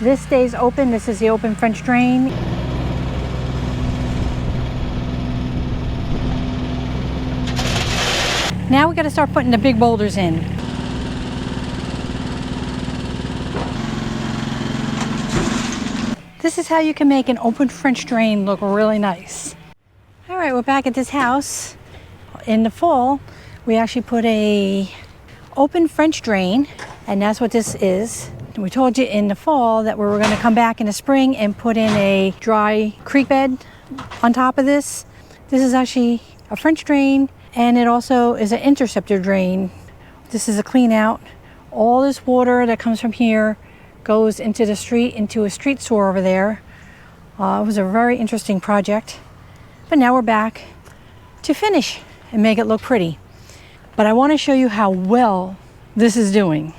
This stays open. This is the open French drain. Now we got to start putting the big boulders in. This is how you can make an open French drain look really nice. All right, we're back at this house. In the fall, we actually put a open French drain, and that's what this is. We told you in the fall that we were going to come back in the spring and put in a dry creek bed on top of this. This is actually a French drain, and it also is an interceptor drain. This is a clean out. All this water that comes from here goes into the street, into a street sewer over there. It was a very interesting project. But now we're back to finish and make it look pretty. But I want to show you how well this is doing.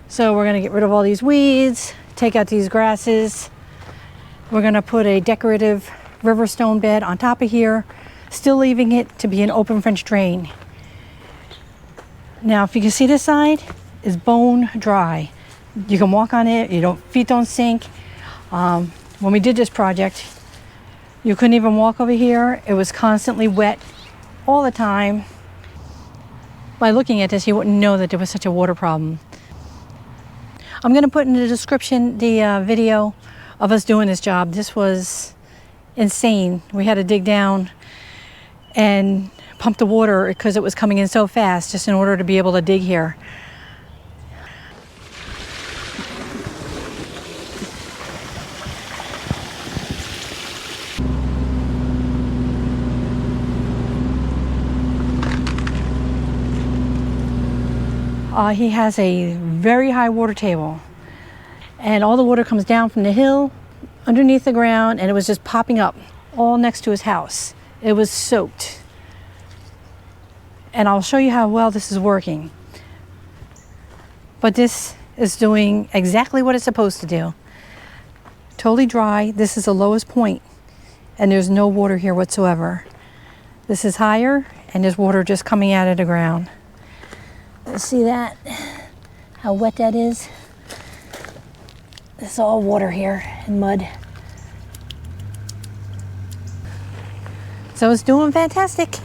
So we're going to get rid of all these weeds, take out these grasses. We're going to put a decorative river stone bed on top of here, still leaving it to be an open French drain. Now, if you can see this side is bone dry. You can walk on it, feet don't sink. When we did this project, you couldn't even walk over here. It was constantly wet all the time. By looking at this, you wouldn't know that there was such a water problem. I'm going to put in the description the video of us doing this job. This was insane. We had to dig down and pump the water because it was coming in so fast just in order to be able to dig here. He has a very high water table, and all the water comes down from the hill underneath the ground, and it was just popping up all next to his house. It was soaked. And I'll show you how well this is working. But this is doing exactly what it's supposed to do. Totally dry. This is the lowest point, and there's no water here whatsoever. This is higher, and there's water just coming out of the ground. See that? How wet that is? It's all water here and mud. So it's doing fantastic.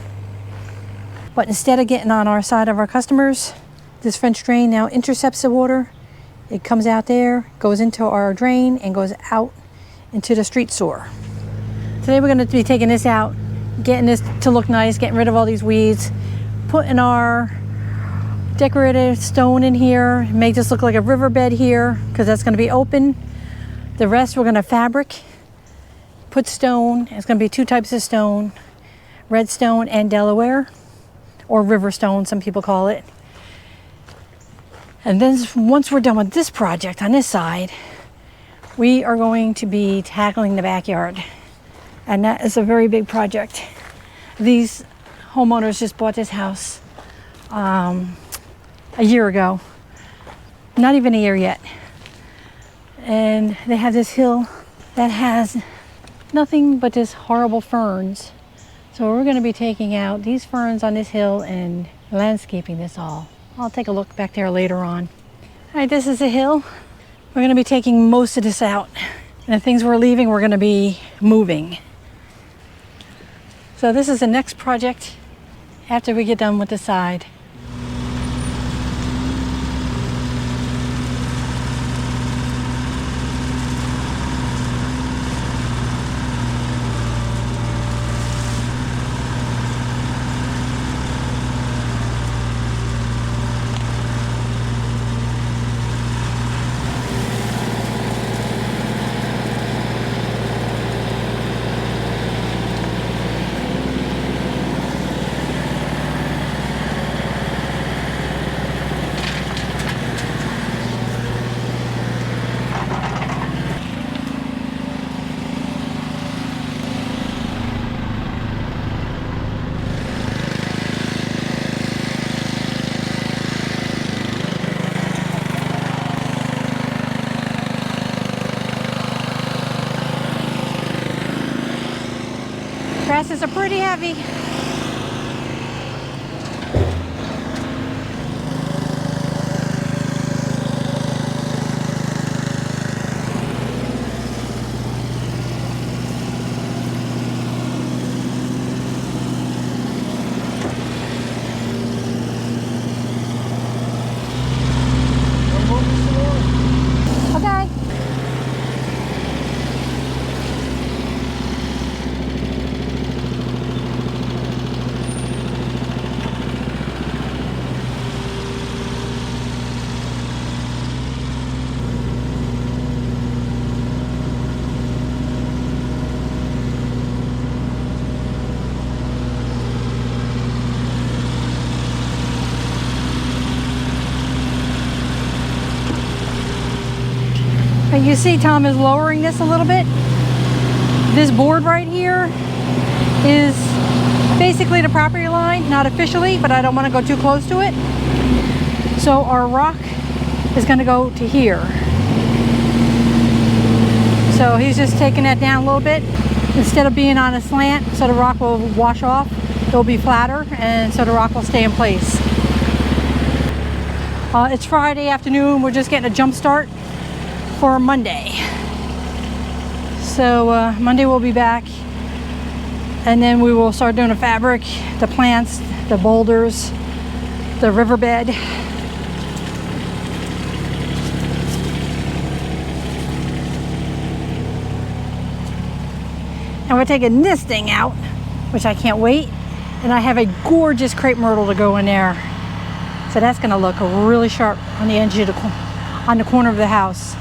But instead of getting on our side of our customers, this French drain now intercepts the water. It comes out there, goes into our drain, and goes out into the street sewer. Today we're going to be taking this out, getting this to look nice, getting rid of all these weeds, putting our decorative stone in here, make this look like a riverbed here because that's going to be open. The rest we're going to fabric, put stone. It's going to be two types of stone, red stone and Delaware, or river stone some people call it. And then once we're done with this project on this side, we are going to be tackling the backyard, and that is a very big project. These homeowners just bought this house a year ago, not even a year yet, and they have this hill that has nothing but this horrible ferns. So we're going to be taking out these ferns on this hill and landscaping this all. I'll take a look back there later on. All right, this is the hill. We're going to be taking most of this out, and the things we're leaving we're going to be moving. So this is the next project after we get done with the side. Grasses are pretty heavy. But you see Tom is lowering this a little bit. This board right here is basically the property line, not officially, but I don't want to go too close to it. So our rock is going to go to here. So he's just taking that down a little bit. Instead of being on a slant, so the rock will wash off, it'll be flatter, and so the rock will stay in place. It's Friday afternoon. We're just getting a jump start for Monday. So Monday we'll be back, and then we will start doing the fabric, the plants, the boulders, the riverbed. And we're taking this thing out, which I can't wait. And I have a gorgeous crepe myrtle to go in there. So that's gonna look really sharp on the edge of on the corner of the house.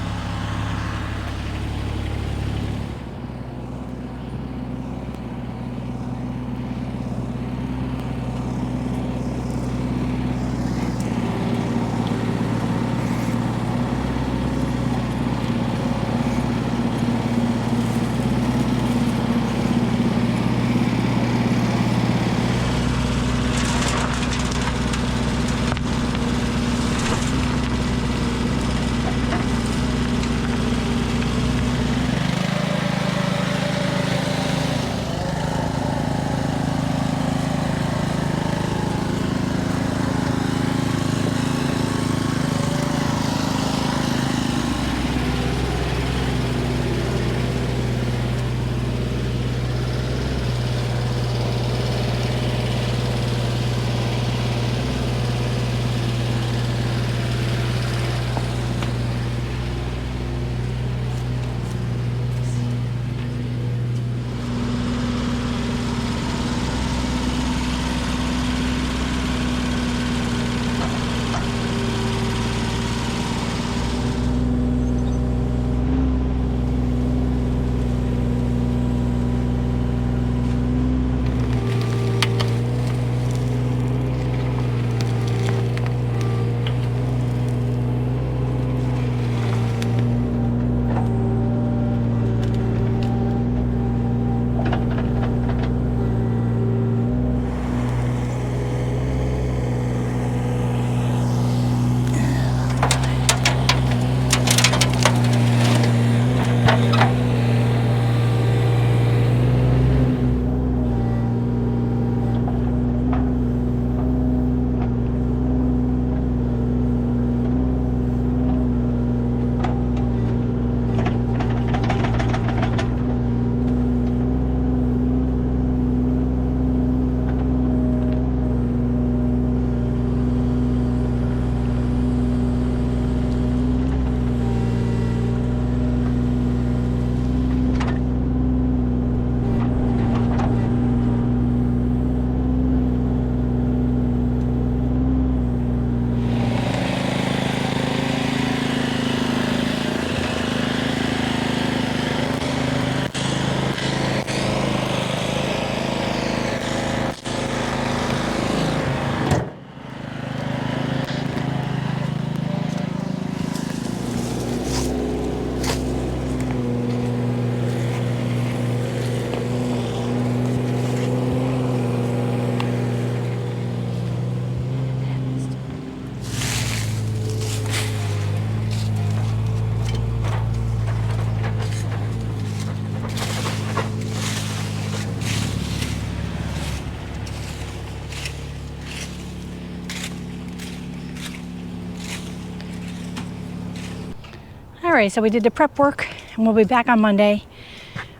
Alright, so we did the prep work and we'll be back on Monday.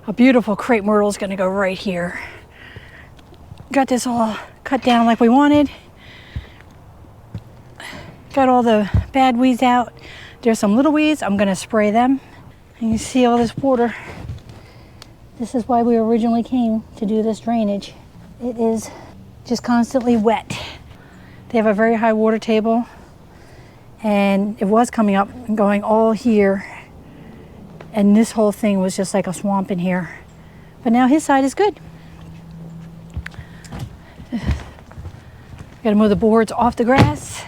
A beautiful crepe myrtle is going to go right here. Got this all cut down like we wanted. Got all the bad weeds out. There's some little weeds. I'm going to spray them. And you see all this water. This is why we originally came to do this drainage. It is just constantly wet. They have a very high water table. And it was coming up and going all here. And this whole thing was just like a swamp in here. But now his side is good. Gotta move the boards off the grass.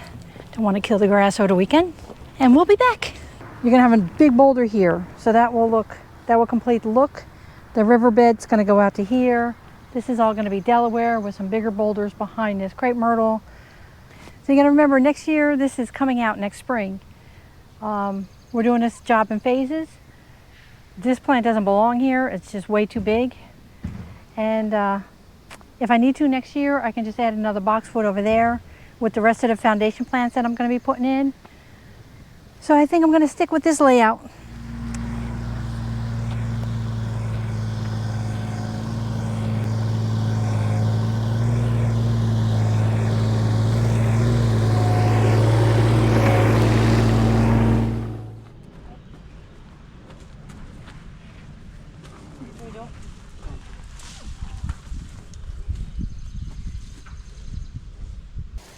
Don't want to kill the grass over the weekend. And we'll be back. you're gonna have a big boulder here. So that will complete the look. The riverbed's gonna go out to here. This is all gonna be Delaware with some bigger boulders behind this crepe myrtle. So you gotta remember, next year, this is coming out next spring. We're doing this job in phases. This plant doesn't belong here. It's just way too big. And if I need to next year, I can just add another boxwood over there with the rest of the foundation plants that I'm going to be putting in. So I think I'm going to stick with this layout.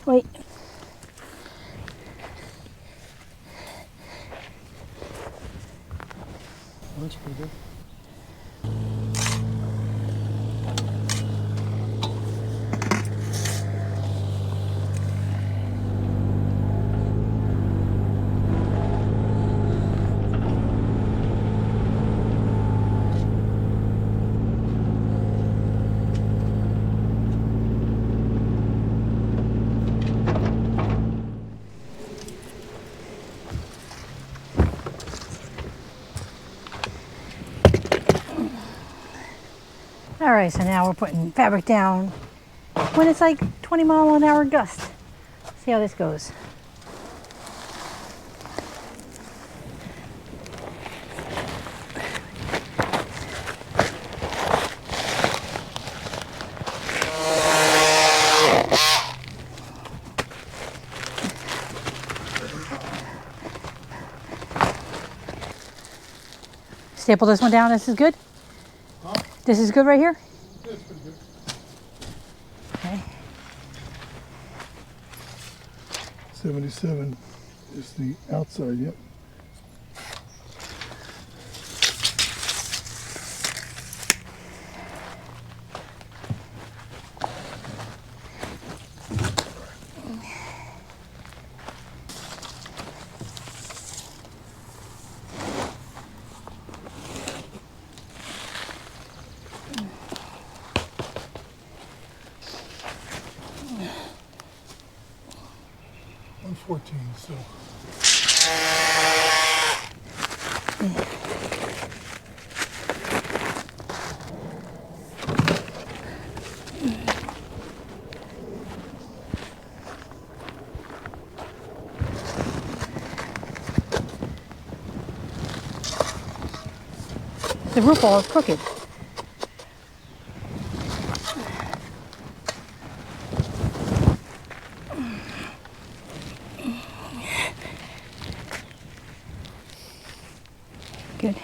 Wait. What you do? All right, so now we're putting fabric down when it's like 20-mile-an-hour gust. See how this goes. Staple this one down. This is good. This is good right here? Yeah, it's pretty good. Okay. 77 is the outside, yep. So the roof wall is crooked. Good.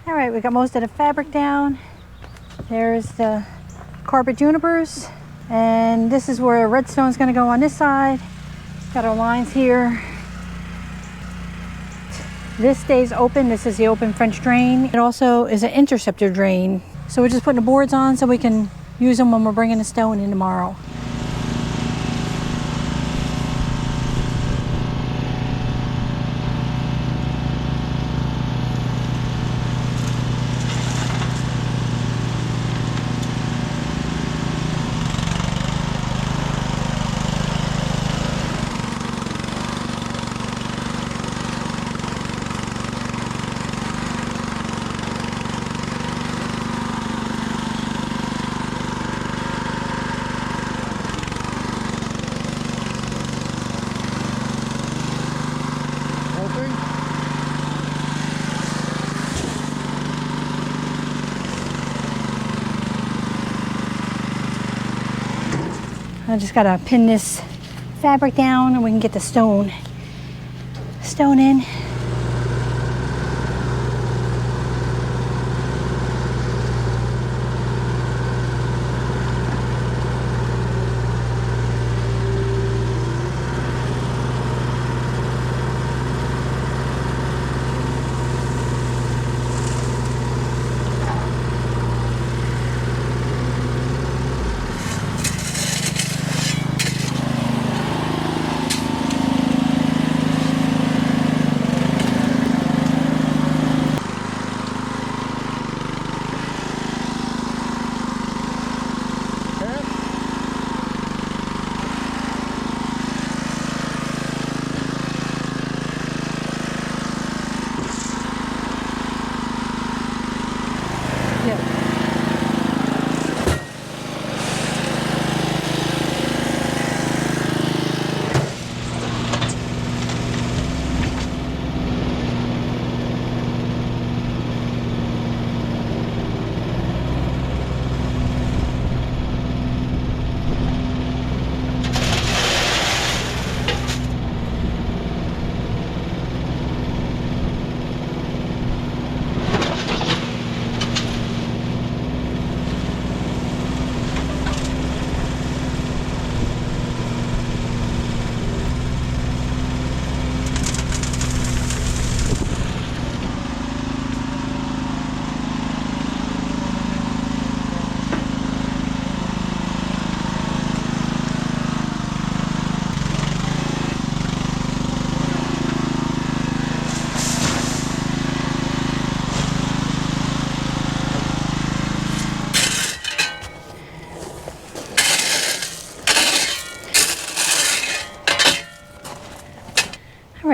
All right, we got most of the fabric down. There's the carpet junipers, and this is where redstone's going to go on this side. Got our lines here. This stays open. This is the open French drain. It also is an interceptor drain. So we're just putting the boards on so we can use them when we're bringing the stone in tomorrow. I just gotta pin this fabric down and we can get the stone in.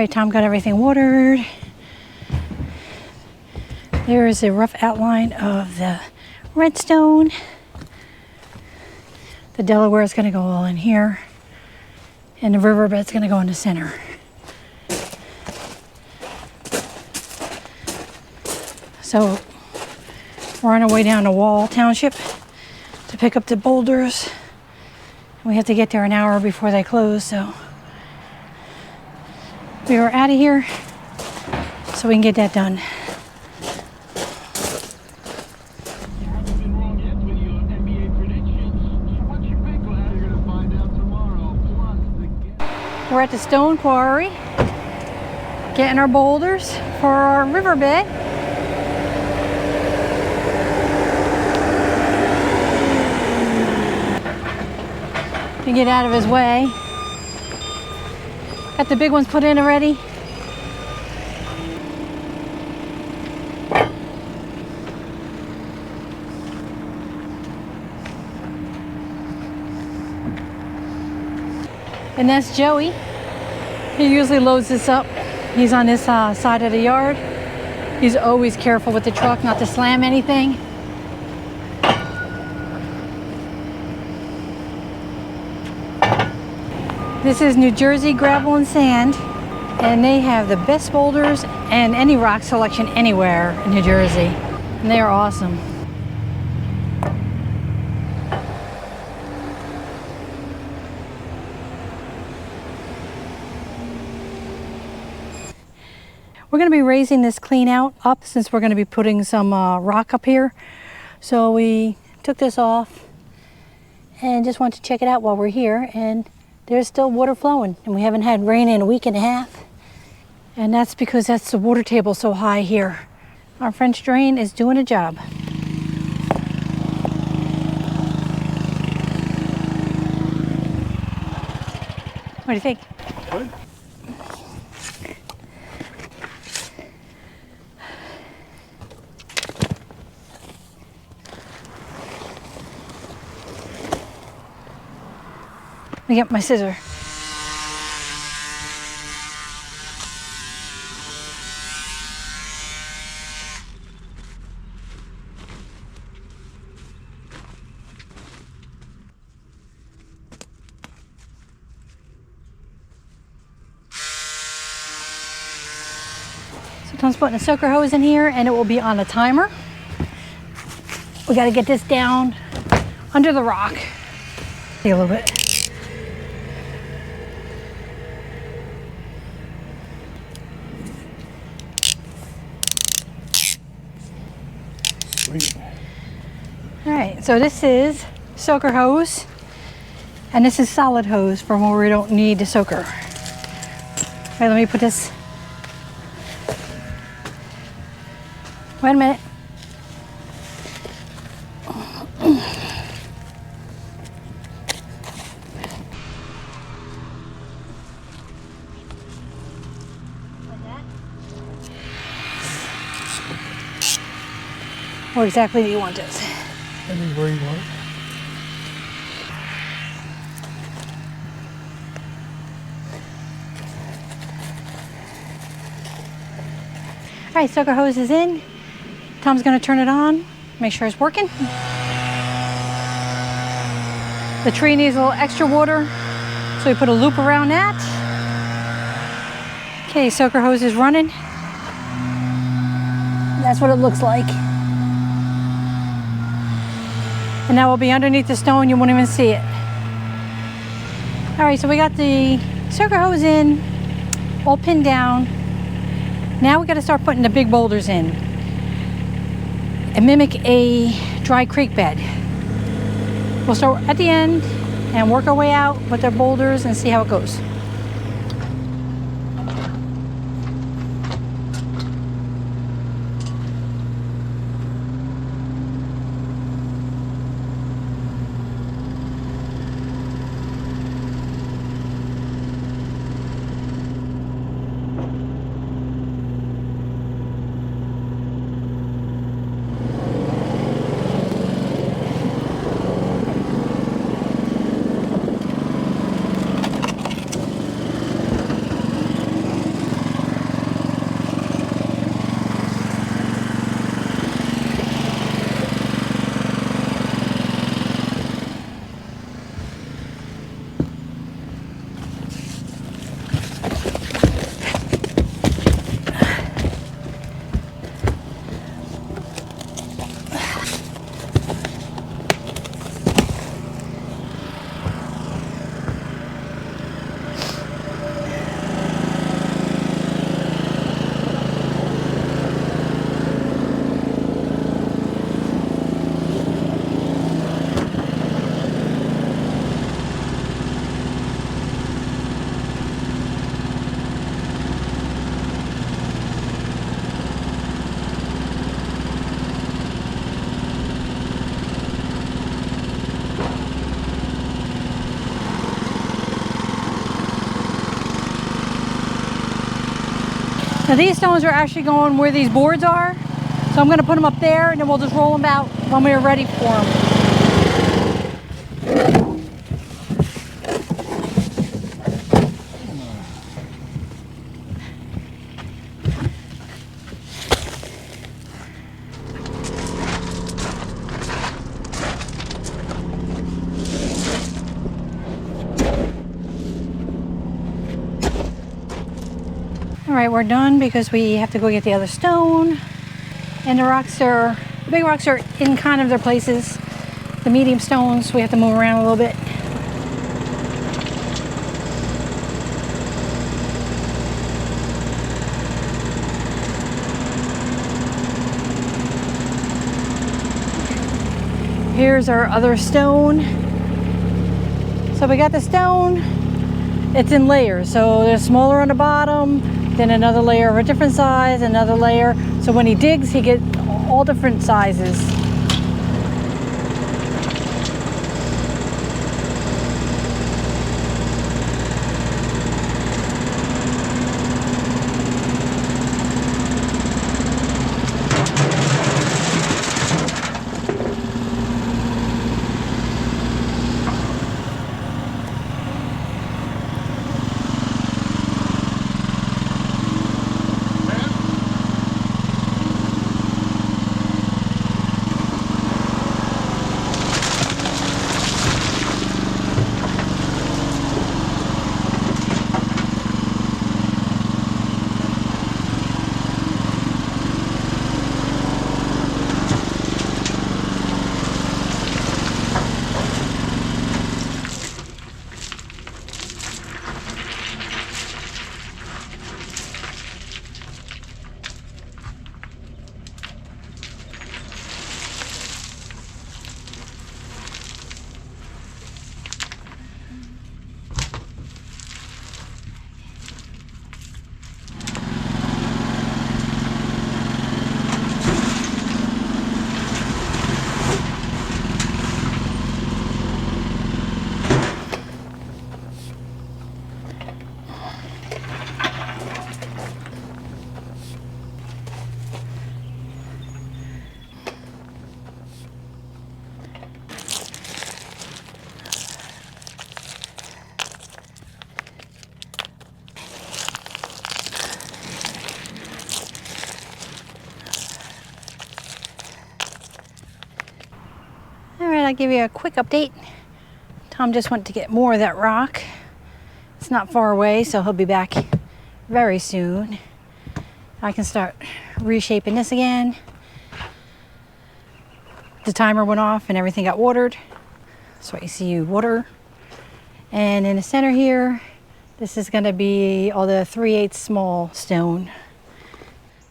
right, Tom got everything watered. There is a rough outline of the redstone. The Delaware is going to go all in here, and the riverbed is going to go in the center. So we're on our way down to Wall Township to pick up the boulders. We have to get there an hour before they close, so we are out of here so we can get that done. We're at the stone quarry, getting our boulders for our riverbed. You get out of his way. Got the big ones put in already. And that's Joey. He usually loads this up. He's on this side of the yard. He's always careful with the truck not to slam anything. This is New Jersey Gravel and Sand, and they have the best boulders and any rock selection anywhere in New Jersey. And they are awesome. We're going to be raising this clean out up since we're going to be putting some rock up here. So we took this off and just wanted to check it out while we're here. And there's still water flowing, and we haven't had rain in a week and a half. And that's because that's the water table so high here. Our French drain is doing a job. What do you think? Good. Let me get my scissor. So Tom's putting a soaker hose in here, and it will be on a timer. We got to get this down under the rock. See a little bit. Sweet. All right, so this is soaker hose, and this is solid hose for when we don't need the soaker. All right, let me put this. Wait a minute. Where exactly do you want this? Anywhere you want. All right, soaker hose is in. Tom's gonna turn it on, make sure it's working. The tree needs a little extra water, so we put a loop around that. Okay, soaker hose is running. That's what it looks like. And that will be underneath the stone, you won't even see it. All right, so we got the soaker hose in, all pinned down. Now we got to start putting the big boulders in and mimic a dry creek bed. We'll start at the end and work our way out with our boulders and see how it goes. Now these stones are actually going where these boards are. So I'm gonna put them up there and then we'll just roll them out when we're ready for them. All right, we're done because we have to go get the other stone. And the big rocks are in kind of their places. The medium stones, we have to move around a little bit. Here's our other stone. So we got the stone, it's in layers. So there's smaller on the bottom, then another layer of a different size, another layer. So when he digs, he gets all different sizes. I'll give you a quick update. Tom just went to get more of that rock. It's not far away, so he'll be back very soon. I can start reshaping this again. The timer went off and everything got watered. That's why you see water. And in the center here, this is going to be all the 3/8 small stone.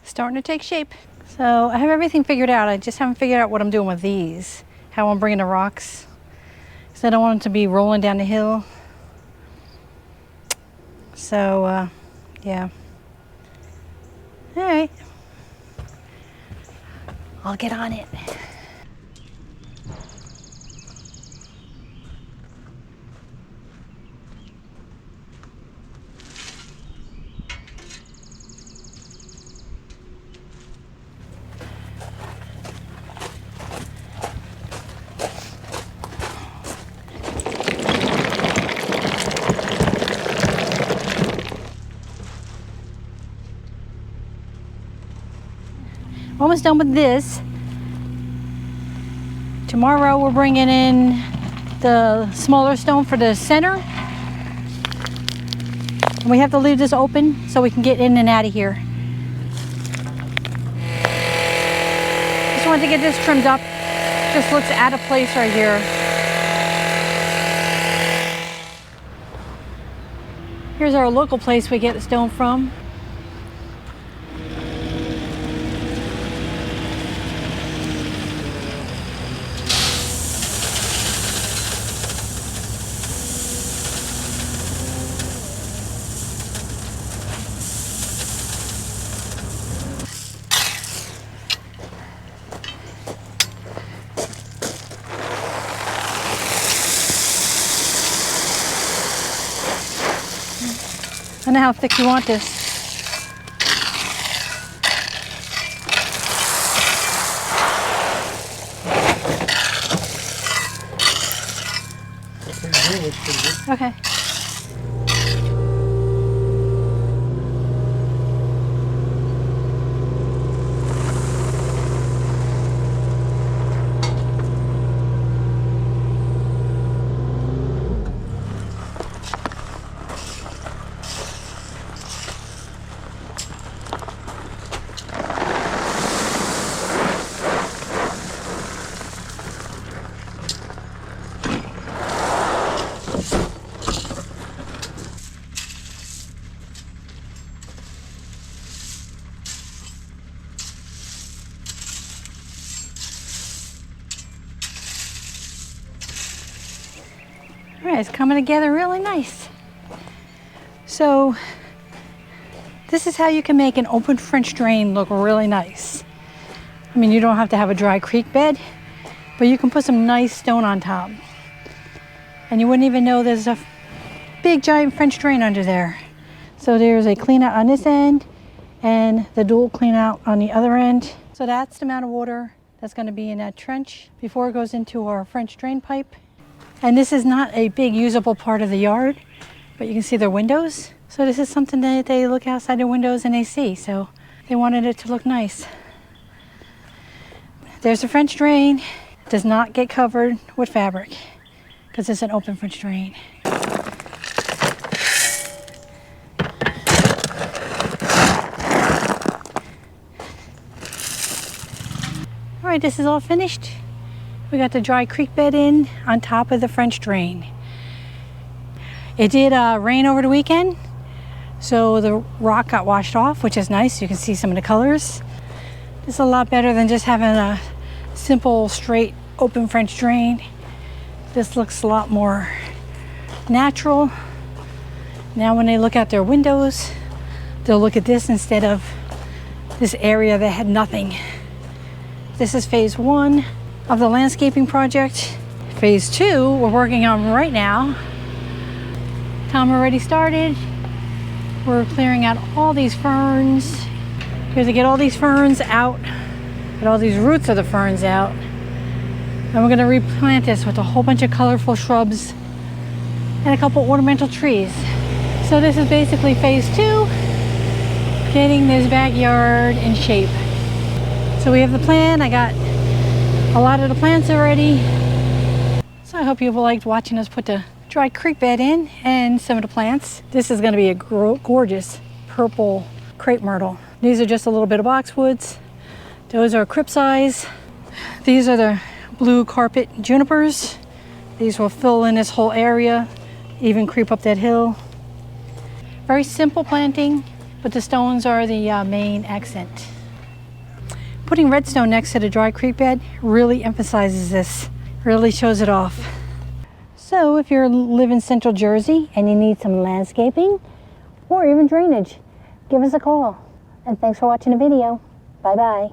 Starting to take shape. So I have everything figured out. I just haven't figured out what I'm doing with these. How I'm bringing the rocks. Because I don't want them to be rolling down the hill. So, yeah. All right. I'll get on it. Almost done with this. Tomorrow we're bringing in the smaller stone for the center. And we have to leave this open so we can get in and out of here. Just wanted to get this trimmed up. Just looks out of place right here. Here's our local place we get the stone from. I know how thick you want this. Okay. All right, it's coming together really nice. So this is how you can make an open French drain look really nice. I mean, you don't have to have a dry creek bed, but you can put some nice stone on top. And you wouldn't even know there's a big giant French drain under there. So there's a clean out on this end and the dual clean out on the other end. So that's the amount of water that's going to be in that trench before it goes into our French drain pipe. And this is not a big usable part of the yard, but you can see their windows. So this is something that they look outside their windows and they see. So they wanted it to look nice. There's the French drain. It does not get covered with fabric because it's an open French drain. All right, this is all finished. We got the dry creek bed in on top of the French drain. It did rain over the weekend, so the rock got washed off, which is nice. You can see some of the colors. It's a lot better than just having a simple, straight, open French drain. This looks a lot more natural. Now when they look out their windows, they'll look at this instead of this area that had nothing. This is phase 1 of the landscaping project. Phase 2 we're working on right now. Tom already started. We're clearing out all these ferns. We have to get all these ferns out, get all these roots of the ferns out. And we're gonna replant this with a whole bunch of colorful shrubs and a couple ornamental trees. So this is basically phase 2, getting this backyard in shape. So we have the plan. I got a lot of the plants already. So I hope you liked watching us put the dry creek bed in and some of the plants. This is going to be a gorgeous purple crepe myrtle. These are just a little bit of boxwoods. Those are cripsize. These are the blue carpet junipers. These will fill in this whole area, even creep up that hill. Very simple planting, but the stones are the main accent. Putting redstone next to the dry creek bed really emphasizes this, really shows it off. So if you live in Central Jersey and you need some landscaping or even drainage, give us a call. And thanks for watching the video. Bye-bye.